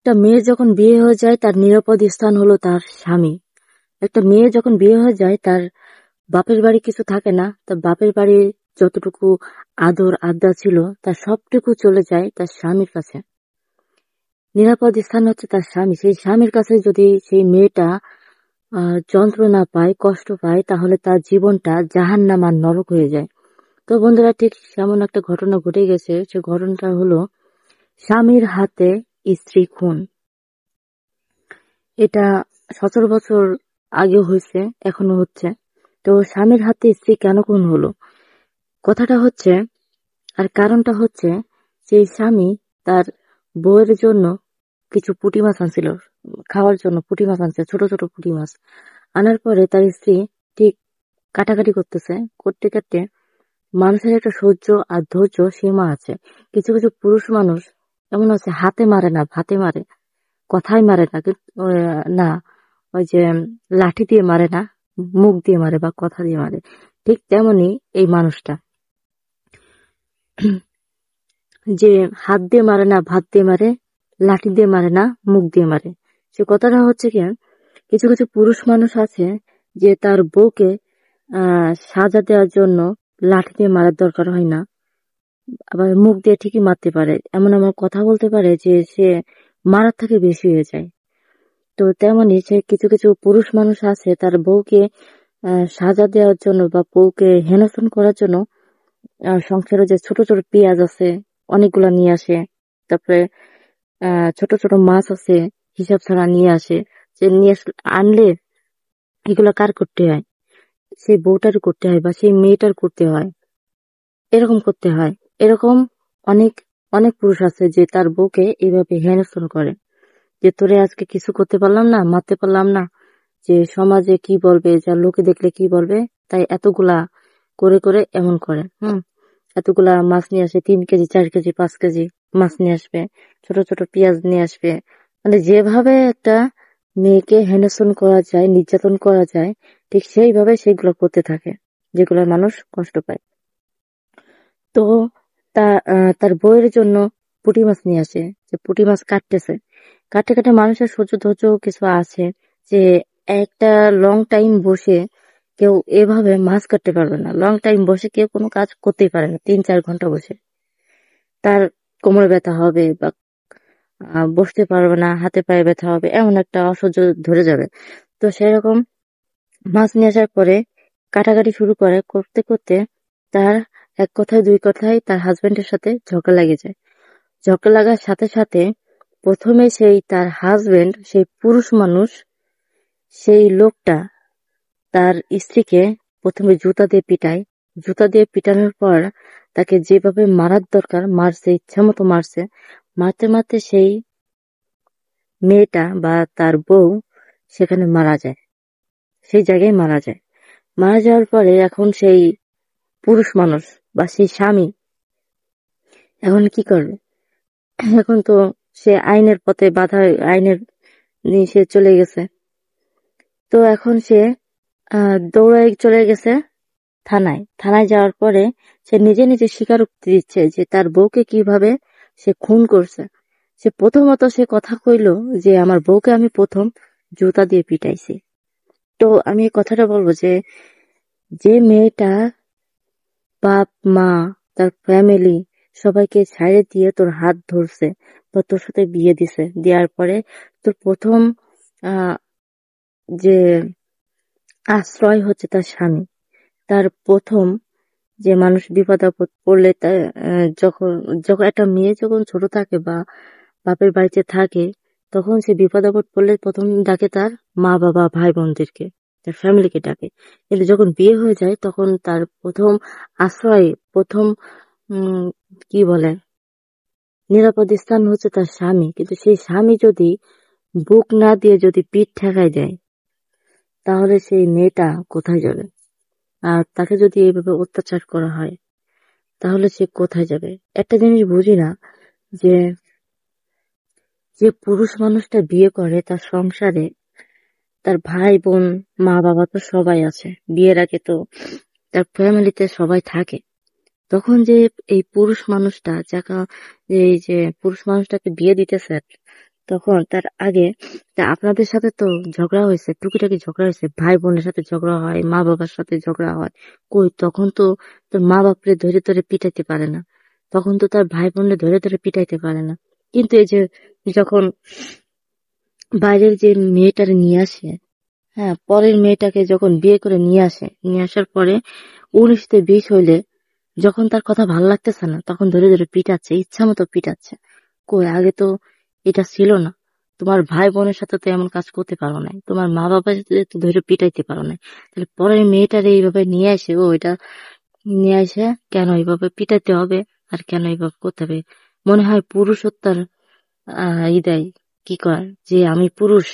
একটা মেয়ের যখন বিয়ে হয়ে যায় তার নিরাপদ স্থান হলো তার স্বামী। একটা মেয়ে যখন বিয়ে হয়ে যায় তার বাপের বাড়ি কিছু থাকে না, তার বাপের বাড়ি যতটুকু আদর আবদার ছিল তার সবটুকু চলে যায় তার স্বামীর কাছে। নিরাপদ স্থান হচ্ছে তার স্বামী। সেই স্বামীর কাছে যদি সেই মেয়েটা যন্ত্রণা পায়, কষ্ট পায়, তাহলে তার জীবনটা জাহান্নাম আর নরক হয়ে যায়। তো বন্ধুরা, ঠিক এমন একটা ঘটনা ঘটে গেছে। সে ঘটনাটা হলো স্বামীর হাতে স্ত্রী খুন। এটা 17 বছর আগে হয়েছে, এখনো হচ্ছে। তো স্বামীর হাতে স্ত্রী কেন খুন হলো, কথাটা হচ্ছে আর কারণটা হচ্ছে যে স্বামী তার বউয়ের জন্য কিছু পুঁটি মাছ আনছিল, খাওয়ার জন্য পুঁটি মাছ আনছে, ছোট ছোট পুঁটি মাছ আনার পরে তার স্ত্রী ঠিক কাটাকাটি করতেছে, করতে করতে মানুষের একটা সহ্য আর ধৈর্য সীমা আছে। কিছু কিছু পুরুষ মানুষ এমন আছে, হাতে মারে না ভাতে মারে, কথাই মারে না, না ওই যে লাঠি দিয়ে মারে না, মুখ দিয়ে মারে বা কথা দিয়ে মারে। ঠিক তেমনি এই মানুষটা যে হাত দিয়ে মারে না ভাত দিয়ে মারে, লাঠি দিয়ে মারে না মুখ দিয়ে মারে। সে কথাটা হচ্ছে কি, কিছু কিছু পুরুষ মানুষ আছে যে তার বউকে সাজা দেওয়ার জন্য লাঠি দিয়ে মারার দরকার হয় না, আবার মুখ দিয়ে ঠিকই মারতে পারে, এমন এমন কথা বলতে পারে যে সে মারার থেকে বেশি হয়ে যায়। তো তেমনি সে কিছু কিছু পুরুষ মানুষ আছে তার বউকে সাজা দেওয়ার জন্য বা বউকে হেনস্থন করার জন্য সংসারে যে ছোট ছোট পেঁয়াজ আছে অনেকগুলা নিয়ে আসে, তারপরে ছোট ছোট মাছ আছে হিসাব ছাড়া নিয়ে আসে। যে নিয়ে আনলে এগুলা কার করতে হয়, সেই বউটার করতে হয় বা সেই মেয়েটার করতে হয়, এরকম করতে হয়। এরকম অনেক অনেক পুরুষ আছে যে তার বউকে এইভাবে হেনস্থন করে, যে তোরে আজকে কিছু করতে পারলাম না, মারতে পারলাম না, যে সমাজে কি বলবে, যা লোকে দেখলে কি বলবে, তাই এতগুলা করে করে এমন করে। এতগুলা মাছ নিয়ে আসে, 3 কেজি 4 কেজি 5 কেজি মাছ নিয়ে আসবে, ছোট ছোট পেঁয়াজ নিয়ে আসবে। মানে যেভাবে একটা মেয়েকে হেনস্থন করা যায়, নির্যাতন করা যায়, ঠিক সেইভাবে সেগুলো করতে থাকে, যেগুলো মানুষ কষ্ট পায়। তো তার বউয়ের জন্য পুঁটি মাছ নিয়ে আসে, যে পুঁটি মাছ কাটতেছে, কাটতে কাটতে মানুষের সহ্য ধৈর্য কিছু আছে, যে একটা লং টাইম বসে কেউ এভাবে মাছ কাটতে পারবে না। লং টাইম বসে কেউ কোনো কাজ করতেই পারে না, 3-4 ঘন্টা বসে তার কোমরে ব্যথা হবে বা বসতে পারবে না, হাতে পায়ে ব্যথা হবে, এমন একটা অসহ্য ধরে যাবে। তো সেরকম মাছ নিয়ে আসার পরে কাটাকাটি শুরু করে, করতে করতে তার এক কথায় দুই কথায় তার হাজবেন্ডের সাথে ঝগড়া লেগে যায়। ঝগড়া লাগার সাথে সাথে প্রথমে সেই তার হাজবেন্ড, সেই পুরুষ মানুষ, সেই লোকটা তার স্ত্রীকে প্রথমে জুতা দিয়ে পিটায়। জুতা দিয়ে পিটানোর পর তাকে যেভাবে মারার দরকার মারছে, ইচ্ছা মতো মারছে। মারতে মারতে সেই মেয়েটা বা তার বউ সেখানে মারা যায়, সেই জায়গায় মারা যায়। মারা যাওয়ার পরে এখন সেই পুরুষ মানুষ বা সেই স্বামী এখন কি করবে? এখন তো সে আইনের পথে বাধা, আইনের সে চলে গেছে। তো এখন সে দৌড়ায় চলে গেছে থানায়। থানায় যাওয়ার পরে সে নিজে নিজে স্বীকারোক্তি দিচ্ছে যে তার বউকে কিভাবে সে খুন করছে। সে প্রথমত সে কথা কইলো যে আমার বউকে আমি প্রথম জুতা দিয়ে পিটাইছি। তো আমি এই কথাটা বলবো যে যে মেয়েটা বাপ মা তার ফ্যামিলি সবাইকে ছাড়ে দিয়ে তোর হাত ধরছে বা তোর সাথে বিয়ে দিছে, দেওয়ার পরে তোর প্রথম আহ যে আশ্রয় হচ্ছে তার স্বামী। তার প্রথম যে মানুষ বিপদ আপদ পড়লে যখন যখন একটা মেয়ে যখন ছোট থাকে বা বাপের বাড়িতে থাকে, তখন সে বিপদ আপদ পড়লে প্রথম ডাকে তার মা বাবা ভাই বোনদেরকে, তার ফ্যামিলিকে ডাকে। কিন্তু যখন বিয়ে হয়ে যায় তখন তার প্রথম আশ্রয়, প্রথম উম কি বলে নিরাপদ স্থান হচ্ছে তার স্বামী। কিন্তু সেই স্বামী যদি বুক না দিয়ে যদি পিঠ ঠেকায় দেয়, তাহলে সেই মেয়েটা কোথায় যাবে? আর তাকে যদি এইভাবে অত্যাচার করা হয় তাহলে সে কোথায় যাবে? একটা জিনিস বুঝি না, যে যে পুরুষ মানুষটা বিয়ে করে তার সংসারে তার ভাই বোন মা বাবা তো সবাই আছে, বিয়ের আগে তো তার ফ্যামিলিতে সবাই থাকে। তখন যে এই পুরুষ মানুষটা যাকে এই যে পুরুষ মানুষটাকে বিয়ে দিতেছে, তখন তার আগে তা আপনাদের সাথে তো ঝগড়া হয়েছে, টুকিটাকি ঝগড়া হয়েছে, ভাই বোনের সাথে ঝগড়া হয়, মা বাবার সাথে ঝগড়া হয়। কই তখন তো তোর মা বাপরে ধরে ধরে পিটাইতে পারে না, তখন তো তার ভাই বোনরে ধরে ধরে পিটাইতে পারে না। কিন্তু এই যে যখন বাইরের যে মেয়েটারে নিয়ে আসে, হ্যাঁ পরের মেয়েটাকে যখন বিয়ে করে নিয়ে আসে, নিয়ে আসার পরে 19-20 হইলে যখন তার কথা ভালো লাগতেছে না তখন ধরে ধরে পিটাচ্ছে, ইচ্ছা মতো পিটাচ্ছে। কই আগে তো এটা ছিল না। তোমার ভাই বোনের সাথে তো এমন কাজ করতে পারো নাই, তোমার মা বাবার সাথে তো ধরে পিটাইতে পারো নাই, তাহলে পরের মেয়েটারে এইভাবে নিয়ে আসে, ও এটা নিয়ে আসে কেন এইভাবে পিটাইতে হবে আর কেন এইভাবে করতে হবে? মনে হয় পুরুষত্বের ই দেয়, কি কর যে আমি পুরুষ,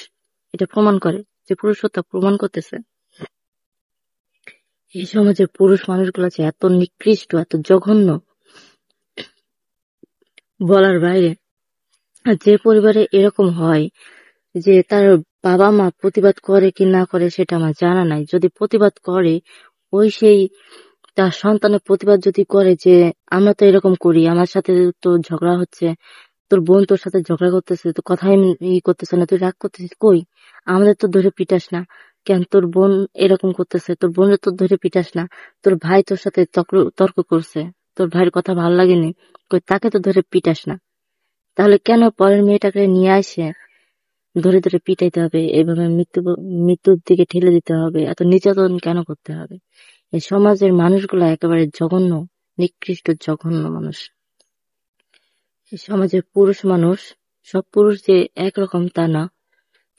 এটা প্রমাণ করে, যে পুরুষত্ব প্রমাণ করতেছে। এই সমাজে পুরুষ মানুষগুলো আছে এত নিকৃষ্ট, এত জঘন্য, বলার বাইরে। আর যে পরিবারে এরকম হয় যে তার বাবা মা প্রতিবাদ করে কি না করে সেটা আমার জানা নাই, যদি প্রতিবাদ করে ওই সেই তার সন্তানের প্রতিবাদ যদি করে যে আমরা তো এরকম করি, আমার সাথে তো ঝগড়া হচ্ছে, তোর বোন তোর সাথে ঝগড়া করতেছে, তো কথাই ই করতেছে না, তুই রাগ করতেছিস, কই আমাদের তো ধরে পিটাস না কেন? তোর বোন এরকম করতেছে, তোর বোনের তো ধরে পিটাস না, তোর ভাই তোর সাথে তর্ক করছে, তোর ভাইয়ের কথা ভালো লাগেনি, কই তাকে তো ধরে পিটাস না। তাহলে কেন পরের মেয়েটাকে নিয়ে আসে ধরে ধরে পিটাইতে হবে, এভাবে মৃত্যুর দিকে ঠেলে দিতে হবে, এত নির্যাতন কেন করতে হবে? এই সমাজের মানুষগুলো একেবারে জঘন্য, নিকৃষ্ট জঘন্য মানুষ। এই সমাজের পুরুষ মানুষ, সব পুরুষ যে একরকম তা না।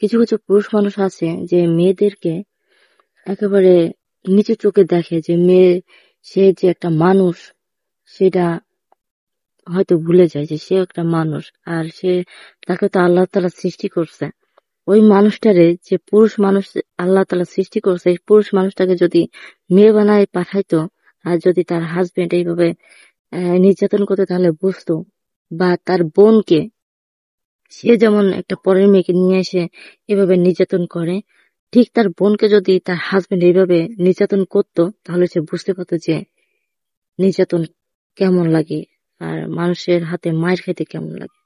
কিছু কিছু পুরুষ মানুষ আছে যে মেয়েদেরকে একেবারে নিচু চোখে দেখে, যে মেয়ে সে যে একটা মানুষ সেটা হয়তো ভুলে যায় যে সে একটা মানুষ, আর তাকে তো আল্লাহ তাআলা সৃষ্টি করছে। ওই মানুষটারে যে পুরুষ মানুষ আল্লাহ তাআলা সৃষ্টি করছে, এই পুরুষ মানুষটাকে যদি মেয়ে বানায় পাঠাইতো, আর যদি তার হাজবেন্ড এইভাবে নির্যাতন করতো তাহলে বুঝতো। বা তার বোনকে, সে যেমন একটা পরের মেয়েকে নিয়ে এসে এভাবে নির্যাতন করে, ঠিক তার বোনকে যদি তার হাজবেন্ড এইভাবে নির্যাতন করতো তাহলে সে বুঝতে পারতো যে নির্যাতন কেমন লাগে আর মানুষের হাতে মার খেতে কেমন লাগে।